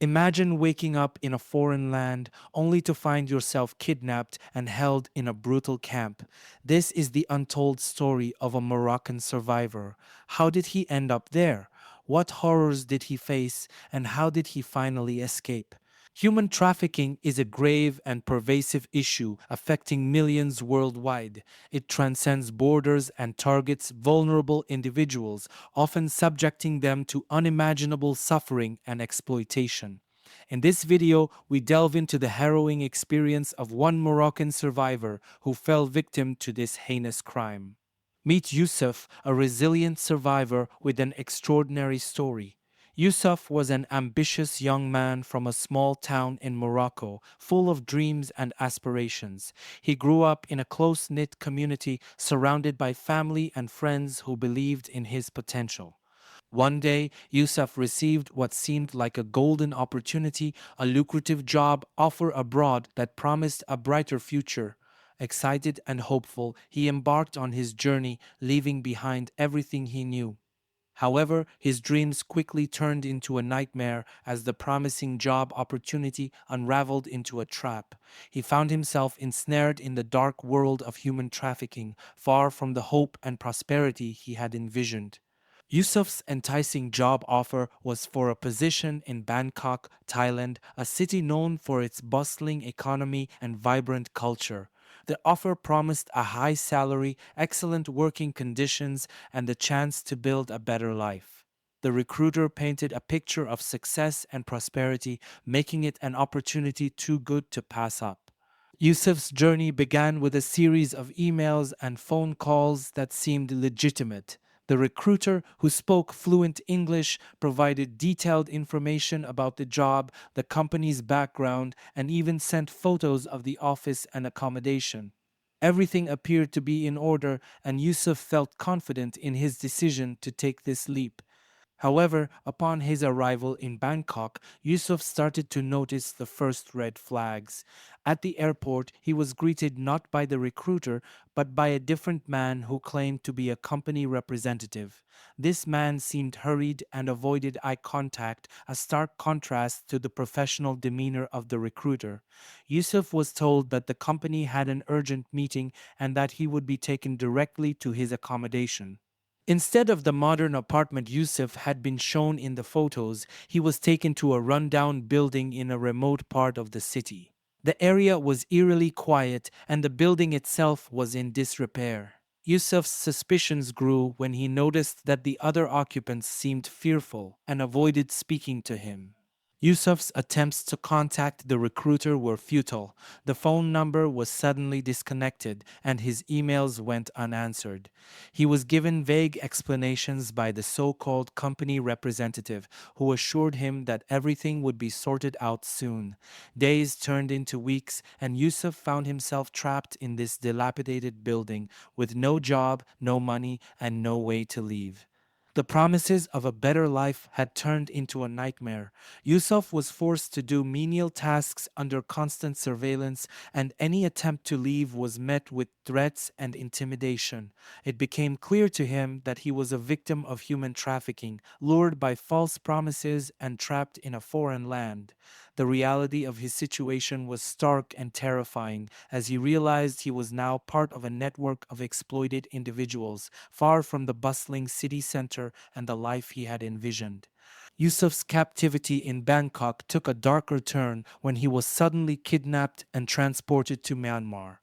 Imagine waking up in a foreign land only to find yourself kidnapped and held in a brutal camp. This is the untold story of a Moroccan survivor. How did he end up there? What horrors did he face, and how did he finally escape? Human trafficking is a grave and pervasive issue affecting millions worldwide. It transcends borders and targets vulnerable individuals, often subjecting them to unimaginable suffering and exploitation. In this video, we delve into the harrowing experience of one Moroccan survivor who fell victim to this heinous crime. Meet Yusuf, a resilient survivor with an extraordinary story. Yusuf was an ambitious young man from a small town in Morocco, full of dreams and aspirations. He grew up in a close knit community surrounded by family and friends who believed in his potential. One day, Yusuf received what seemed like a golden opportunity, a lucrative job offer abroad that promised a brighter future. Excited and hopeful, he embarked on his journey, leaving behind everything he knew. However, his dreams quickly turned into a nightmare as the promising job opportunity unraveled into a trap. He found himself ensnared in the dark world of human trafficking, far from the hope and prosperity he had envisioned. Yusuf's enticing job offer was for a position in Bangkok, Thailand, a city known for its bustling economy and vibrant culture. The offer promised a high salary, excellent working conditions, and the chance to build a better life. The recruiter painted a picture of success and prosperity, making it an opportunity too good to pass up. Yusuf's journey began with a series of emails and phone calls that seemed legitimate. The recruiter, who spoke fluent English, provided detailed information about the job, the company's background, and even sent photos of the office and accommodation. Everything appeared to be in order, and Yusuf felt confident in his decision to take this leap. However, upon his arrival in Bangkok, Yusuf started to notice the first red flags. At the airport, he was greeted not by the recruiter, but by a different man who claimed to be a company representative. This man seemed hurried and avoided eye contact, a stark contrast to the professional demeanor of the recruiter. Yusuf was told that the company had an urgent meeting and that he would be taken directly to his accommodation. Instead of the modern apartment Yusuf had been shown in the photos, he was taken to a rundown building in a remote part of the city. The area was eerily quiet and the building itself was in disrepair. Yusuf's suspicions grew when he noticed that the other occupants seemed fearful and avoided speaking to him. Yusuf's attempts to contact the recruiter were futile. The phone number was suddenly disconnected and his emails went unanswered. He was given vague explanations by the so-called company representative, who assured him that everything would be sorted out soon. Days turned into weeks, and Yusuf found himself trapped in this dilapidated building with no job, no money, and no way to leave. The promises of a better life had turned into a nightmare. Yusuf was forced to do menial tasks under constant surveillance, and any attempt to leave was met with threats and intimidation. It became clear to him that he was a victim of human trafficking, lured by false promises and trapped in a foreign land. The reality of his situation was stark and terrifying as he realized he was now part of a network of exploited individuals, far from the bustling city center and the life he had envisioned. Yusuf's captivity in Bangkok took a darker turn when he was suddenly kidnapped and transported to Myanmar.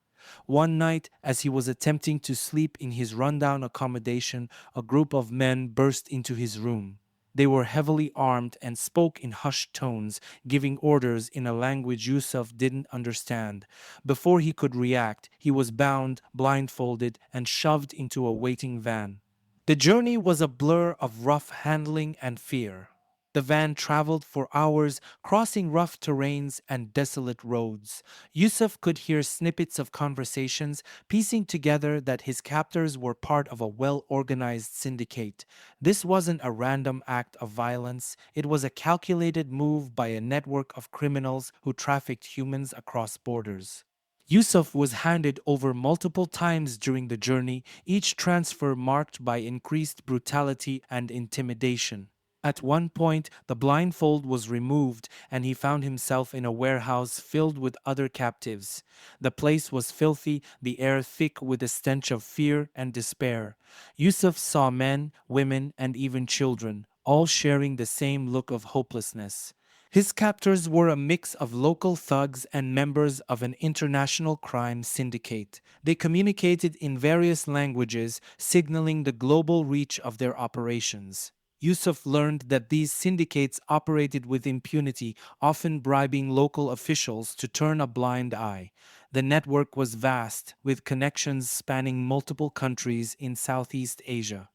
One night, as he was attempting to sleep in his rundown accommodation, a group of men burst into his room. They were heavily armed and spoke in hushed tones, giving orders in a language Yusuf didn't understand. Before he could react, he was bound, blindfolded, and shoved into a waiting van. The journey was a blur of rough handling and fear. The van traveled for hours, crossing rough terrains and desolate roads. Yusuf could hear snippets of conversations, piecing together that his captors were part of a well-organized syndicate. This wasn't a random act of violence, it was a calculated move by a network of criminals who trafficked humans across borders. Yusuf was handed over multiple times during the journey, each transfer marked by increased brutality and intimidation. At one point, the blindfold was removed and he found himself in a warehouse filled with other captives. The place was filthy, the air thick with the stench of fear and despair. Yusuf saw men, women, and even children, all sharing the same look of hopelessness. His captors were a mix of local thugs and members of an international crime syndicate. They communicated in various languages, signaling the global reach of their operations. Yusuf learned that these syndicates operated with impunity, often bribing local officials to turn a blind eye. The network was vast, with connections spanning multiple countries in Southeast Asia.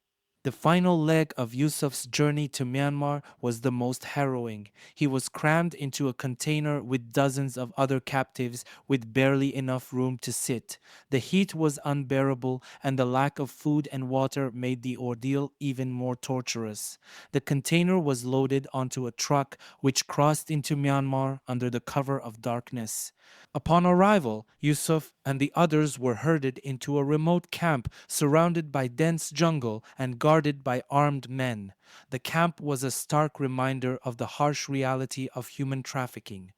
The final leg of Yusuf's journey to Myanmar was the most harrowing. He was crammed into a container with dozens of other captives with barely enough room to sit. The heat was unbearable, and the lack of food and water made the ordeal even more torturous. The container was loaded onto a truck which crossed into Myanmar under the cover of darkness. Upon arrival, Yusuf and the others were herded into a remote camp surrounded by dense jungle and guarded by armed men. The camp was a stark reminder of the harsh reality of human trafficking.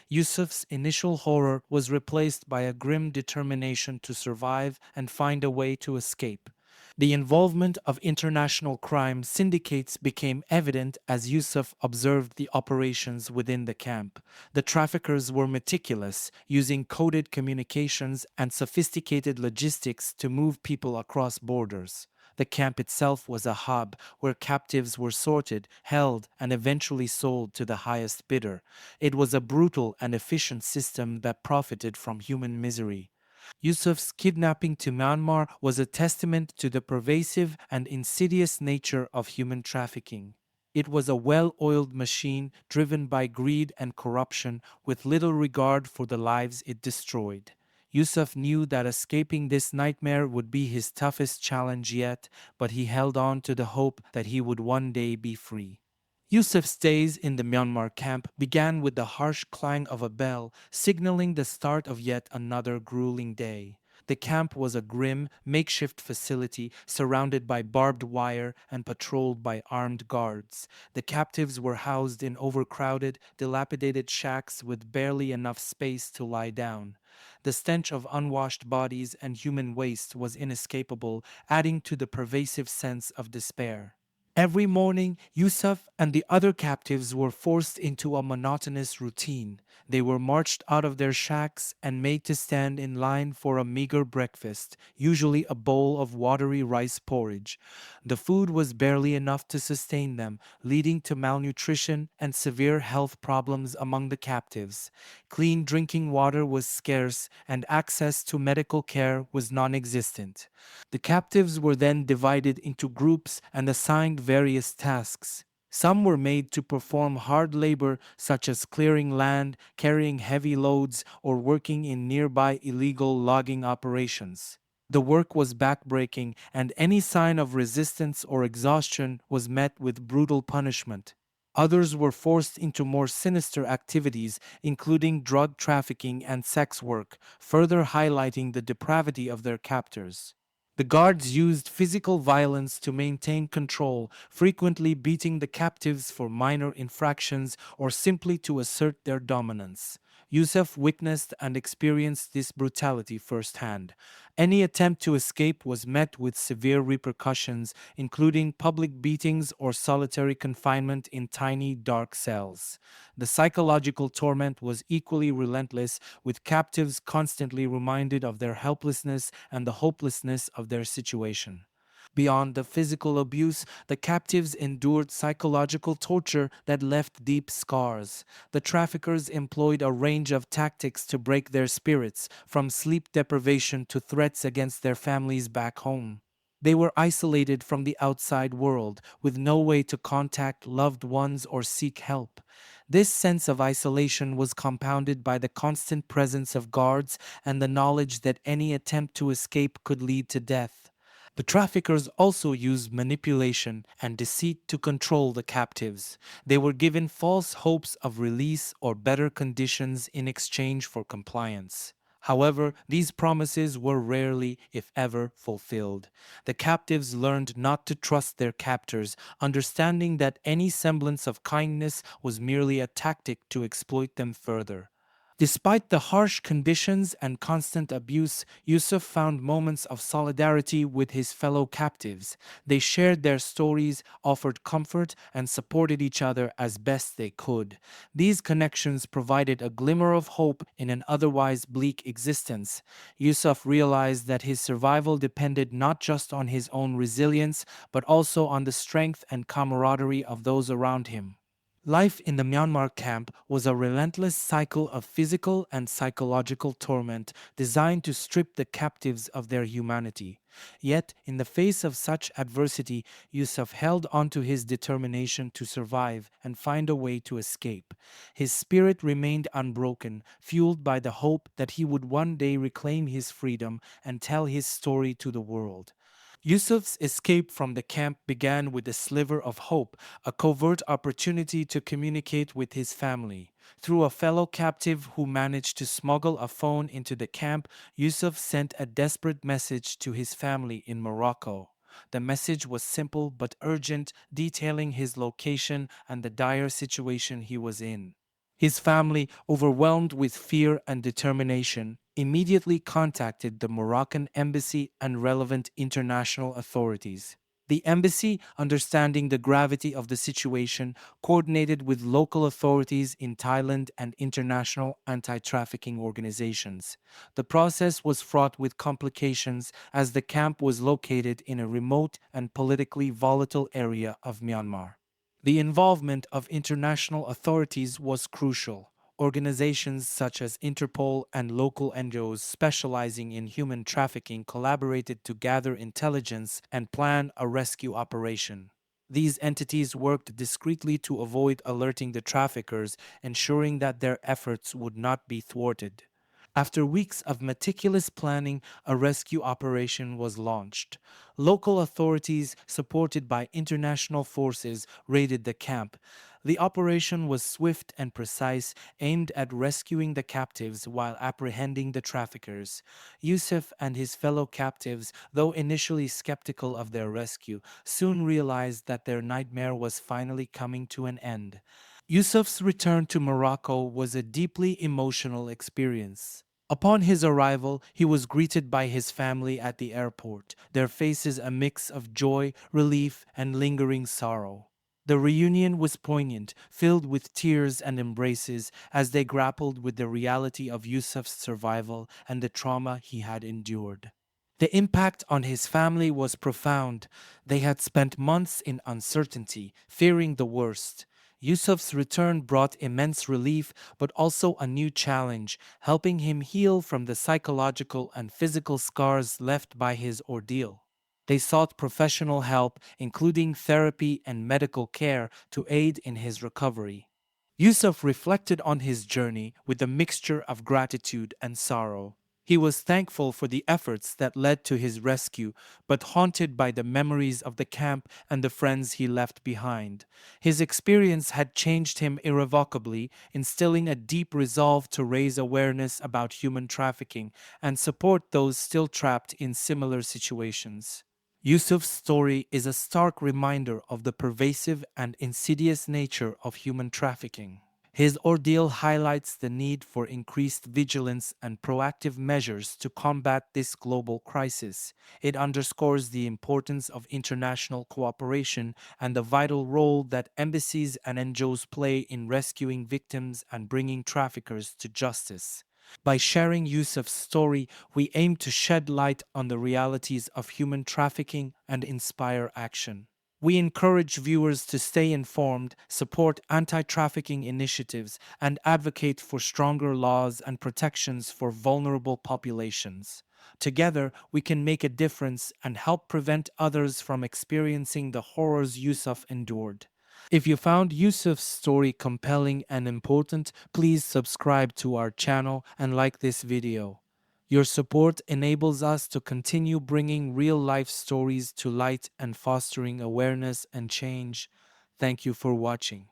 Yusuf's initial horror was replaced by a grim determination to survive and find a way to escape. The involvement of international crime syndicates became evident as Yusuf observed the operations within the camp. The traffickers were meticulous, using coded communications and sophisticated logistics to move people across borders. The camp itself was a hub where captives were sorted, held, and eventually sold to the highest bidder. It was a brutal and efficient system that profited from human misery. Yusuf's kidnapping to Myanmar was a testament to the pervasive and insidious nature of human trafficking. It was a well oiled machine driven by greed and corruption with little regard for the lives it destroyed. Yusuf knew that escaping this nightmare would be his toughest challenge yet, but he held on to the hope that he would one day be free. Yusuf's days in the Myanmar camp began with the harsh clang of a bell, signaling the start of yet another grueling day. The camp was a grim, makeshift facility surrounded by barbed wire and patrolled by armed guards. The captives were housed in overcrowded, dilapidated shacks with barely enough space to lie down. The stench of unwashed bodies and human waste was inescapable, adding to the pervasive sense of despair. Every morning, Yusuf and the other captives were forced into a monotonous routine. They were marched out of their shacks and made to stand in line for a meager breakfast, usually a bowl of watery rice porridge. The food was barely enough to sustain them, leading to malnutrition and severe health problems among the captives. Clean drinking water was scarce, and access to medical care was non existent. The captives were then divided into groups and assigned various tasks. Some were made to perform hard labor, such as clearing land, carrying heavy loads, or working in nearby illegal logging operations. The work was backbreaking, and any sign of resistance or exhaustion was met with brutal punishment. Others were forced into more sinister activities, including drug trafficking and sex work, further highlighting the depravity of their captors. The guards used physical violence to maintain control, frequently beating the captives for minor infractions or simply to assert their dominance. Yusuf witnessed and experienced this brutality firsthand. Any attempt to escape was met with severe repercussions, including public beatings or solitary confinement in tiny, dark cells. The psychological torment was equally relentless, with captives constantly reminded of their helplessness and the hopelessness of their situation. Beyond the physical abuse, the captives endured psychological torture that left deep scars. The traffickers employed a range of tactics to break their spirits, from sleep deprivation to threats against their families back home. They were isolated from the outside world, with no way to contact loved ones or seek help. This sense of isolation was compounded by the constant presence of guards and the knowledge that any attempt to escape could lead to death. The traffickers also used manipulation and deceit to control the captives. They were given false hopes of release or better conditions in exchange for compliance. However, these promises were rarely, if ever, fulfilled. The captives learned not to trust their captors, understanding that any semblance of kindness was merely a tactic to exploit them further. Despite the harsh conditions and constant abuse, Yusuf found moments of solidarity with his fellow captives. They shared their stories, offered comfort, and supported each other as best they could. These connections provided a glimmer of hope in an otherwise bleak existence. Yusuf realized that his survival depended not just on his own resilience, but also on the strength and camaraderie of those around him. Life in the Myanmar camp was a relentless cycle of physical and psychological torment designed to strip the captives of their humanity. Yet, in the face of such adversity, Yusuf held on to his determination to survive and find a way to escape. His spirit remained unbroken, fueled by the hope that he would one day reclaim his freedom and tell his story to the world. Yusuf's escape from the camp began with a sliver of hope, a covert opportunity to communicate with his family. Through a fellow captive who managed to smuggle a phone into the camp, Yusuf sent a desperate message to his family in Morocco. The message was simple but urgent, detailing his location and the dire situation he was in. His family, overwhelmed with fear and determination, immediately contacted the Moroccan embassy and relevant international authorities. The embassy, understanding the gravity of the situation, coordinated with local authorities in Thailand and international anti trafficking organizations. The process was fraught with complications as the camp was located in a remote and politically volatile area of Myanmar. The involvement of international authorities was crucial. Organizations such as Interpol and local NGOs specializing in human trafficking collaborated to gather intelligence and plan a rescue operation. These entities worked discreetly to avoid alerting the traffickers, ensuring that their efforts would not be thwarted. After weeks of meticulous planning, a rescue operation was launched. Local authorities, supported by international forces, raided the camp. The operation was swift and precise, aimed at rescuing the captives while apprehending the traffickers. Yusuf and his fellow captives, though initially skeptical of their rescue, soon realized that their nightmare was finally coming to an end. Yusuf's return to Morocco was a deeply emotional experience. Upon his arrival, he was greeted by his family at the airport, their faces a mix of joy, relief, and lingering sorrow. The reunion was poignant, filled with tears and embraces as they grappled with the reality of Yusuf's survival and the trauma he had endured. The impact on his family was profound. They had spent months in uncertainty, fearing the worst. Yusuf's return brought immense relief, but also a new challenge, helping him heal from the psychological and physical scars left by his ordeal. They sought professional help, including therapy and medical care, to aid in his recovery. Yusuf reflected on his journey with a mixture of gratitude and sorrow. He was thankful for the efforts that led to his rescue, but haunted by the memories of the camp and the friends he left behind. His experience had changed him irrevocably, instilling a deep resolve to raise awareness about human trafficking and support those still trapped in similar situations. Yusuf's story is a stark reminder of the pervasive and insidious nature of human trafficking. His ordeal highlights the need for increased vigilance and proactive measures to combat this global crisis. It underscores the importance of international cooperation and the vital role that embassies and NGOs play in rescuing victims and bringing traffickers to justice. By sharing Yusuf's story, we aim to shed light on the realities of human trafficking and inspire action. We encourage viewers to stay informed, support anti trafficking initiatives, and advocate for stronger laws and protections for vulnerable populations. Together, we can make a difference and help prevent others from experiencing the horrors Yusuf endured. If you found Yusuf's story compelling and important, please subscribe to our channel and like this video. Your support enables us to continue bringing real-life stories to light and fostering awareness and change. Thank you for watching.